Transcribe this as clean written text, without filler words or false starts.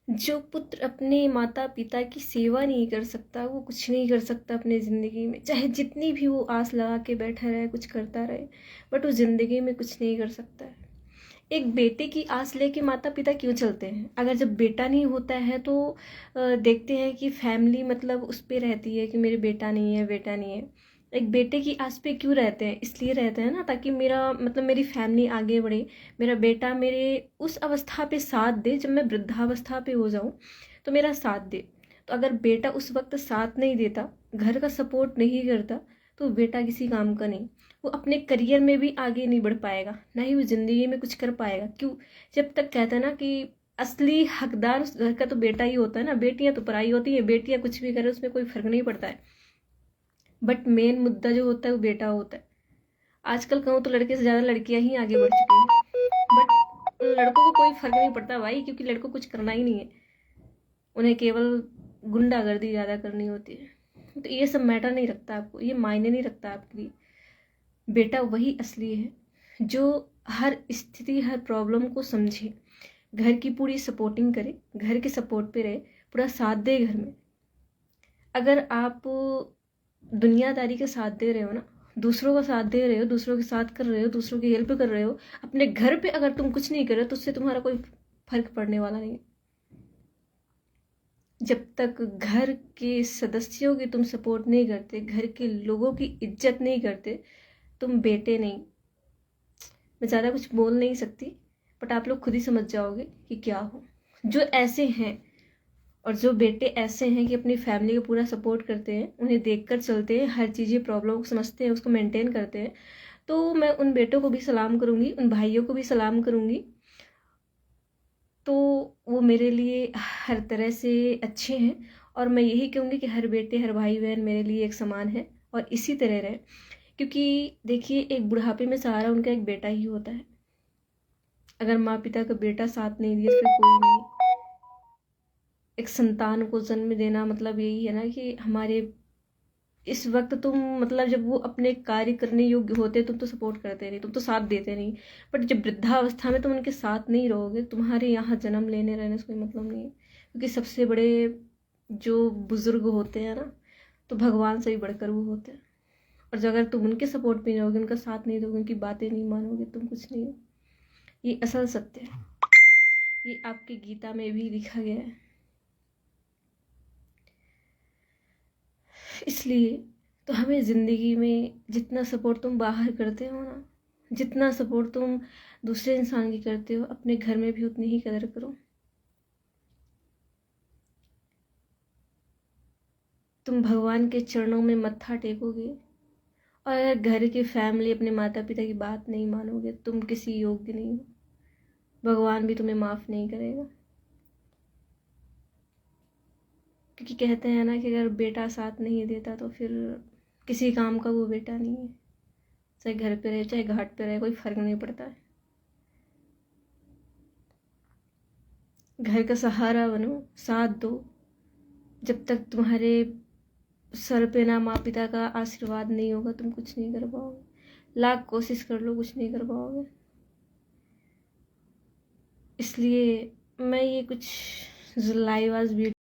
जो पुत्र अपने माता पिता की सेवा नहीं कर सकता वो कुछ नहीं कर सकता अपने ज़िंदगी में, चाहे जितनी भी वो आस लगा के बैठा रहे, कुछ करता रहे, बट वो ज़िंदगी में कुछ नहीं कर सकता है। एक बेटे की आस लेके माता पिता क्यों चलते हैं? अगर जब बेटा नहीं होता है तो देखते हैं कि फैमिली मतलब उस पे रहती है कि मेरे बेटा नहीं है, बेटा नहीं है। एक बेटे की आस पे क्यों रहते हैं? इसलिए रहते हैं ना, ताकि मेरा मतलब मेरी फैमिली आगे बढ़े, मेरा बेटा मेरे उस अवस्था पे साथ दे, जब मैं वृद्धावस्था पे हो जाऊं तो मेरा साथ दे। तो अगर बेटा उस वक्त साथ नहीं देता, घर का सपोर्ट नहीं करता, तो बेटा किसी काम का नहीं। वो अपने करियर में भी आगे नहीं बढ़ पाएगा, ना ही वो ज़िंदगी में कुछ कर पाएगा। क्यों? जब तक कहता है ना कि असली हकदार उस घर का तो बेटा ही होता है ना, बेटियां तो पराई होती है, बेटियां कुछ भी करे उसमें कोई फर्क नहीं पड़ता है, बट मेन मुद्दा जो होता है वो बेटा होता है। आजकल कहूँ तो लड़के से ज़्यादा लड़कियां ही आगे बढ़ चुकी हैं, बट लड़कों को कोई फर्क नहीं पड़ता भाई, क्योंकि लड़कों को कुछ करना ही नहीं है, उन्हें केवल गुंडागर्दी ज़्यादा करनी होती है। तो ये सब मैटर नहीं रखता आपको, ये मायने नहीं रखता आपके लिए। बेटा वही असली है जो हर स्थिति, हर प्रॉब्लम को समझे, घर की पूरी सपोर्टिंग करे, घर के सपोर्ट पे रहे, पूरा साथ दे घर में। अगर आप दुनियादारी का साथ दे रहे हो ना, दूसरों का साथ दे रहे हो, दूसरों के साथ कर रहे हो, दूसरों की हेल्प कर रहे हो, अपने घर पे अगर तुम कुछ नहीं कर रहे हो तो उससे तुम्हारा कोई फर्क पड़ने वाला नहीं है। जब तक घर के सदस्यों की तुम सपोर्ट नहीं करते, घर के लोगों की इज्जत नहीं करते, तुम बेटे नहीं। मैं ज़्यादा कुछ बोल नहीं सकती, बट आप लोग खुद ही समझ जाओगे कि क्या हो। जो ऐसे हैं और जो बेटे ऐसे हैं कि अपनी फैमिली को पूरा सपोर्ट करते हैं, उन्हें देखकर चलते हैं, हर चीज़ें प्रॉब्लम को समझते हैं, उसको मेंटेन करते हैं, तो मैं उन बेटों को भी सलाम करूँगी, उन भाइयों को भी सलाम करूँगी। तो वो मेरे लिए हर तरह से अच्छे हैं, और मैं यही कहूँगी कि हर बेटे, हर भाई बहन मेरे लिए एक समान है, और इसी तरह रहे। क्योंकि देखिए, एक बुढ़ापे में सहारा उनका एक बेटा ही होता है। अगर माँ पिता का बेटा साथ नहीं दिया तो फिर कोई नहीं। एक संतान को जन्म देना मतलब यही है ना कि हमारे इस वक्त तुम मतलब जब वो अपने कार्य करने योग्य होते तुम तो सपोर्ट करते नहीं, तुम तो साथ देते नहीं, बट जब वृद्धावस्था में तुम उनके साथ नहीं रहोगे, तुम्हारे यहाँ जन्म लेने रहने से कोई मतलब नहीं है। क्योंकि सबसे बड़े जो बुजुर्ग होते हैं ना, तो भगवान से भी बढ़कर वो होते हैं। और जो अगर तुम उनके सपोर्ट में नहीं रहोगे, उनका साथ नहीं दोगे, उनकी बातें नहीं मानोगे, तुम कुछ नहीं हो। ये असल सत्य है, ये आपके गीता में भी लिखा गया है। इसलिए तो हमें ज़िंदगी में जितना सपोर्ट तुम बाहर करते हो ना, जितना सपोर्ट तुम दूसरे इंसान की करते हो, अपने घर में भी उतनी ही कदर करो। तुम भगवान के चरणों में मत्था टेकोगे, और अगर घर की फैमिली, अपने माता पिता की बात नहीं मानोगे, तुम किसी योग्य नहीं हो, भगवान भी तुम्हें माफ़ नहीं करेगा। क्योंकि कहते हैं ना कि अगर बेटा साथ नहीं देता तो फिर किसी काम का वो बेटा नहीं है। चाहे घर पे रहे, चाहे घाट पे रहे, कोई फर्क नहीं पड़ता है। घर का सहारा बनो, साथ दो। जब तक तुम्हारे सर पे ना माँ पिता का आशीर्वाद नहीं होगा, तुम कुछ नहीं कर पाओगे। लाख कोशिश कर लो, कुछ नहीं कर पाओगे। इसलिए मैं ये कुछ लाइव आज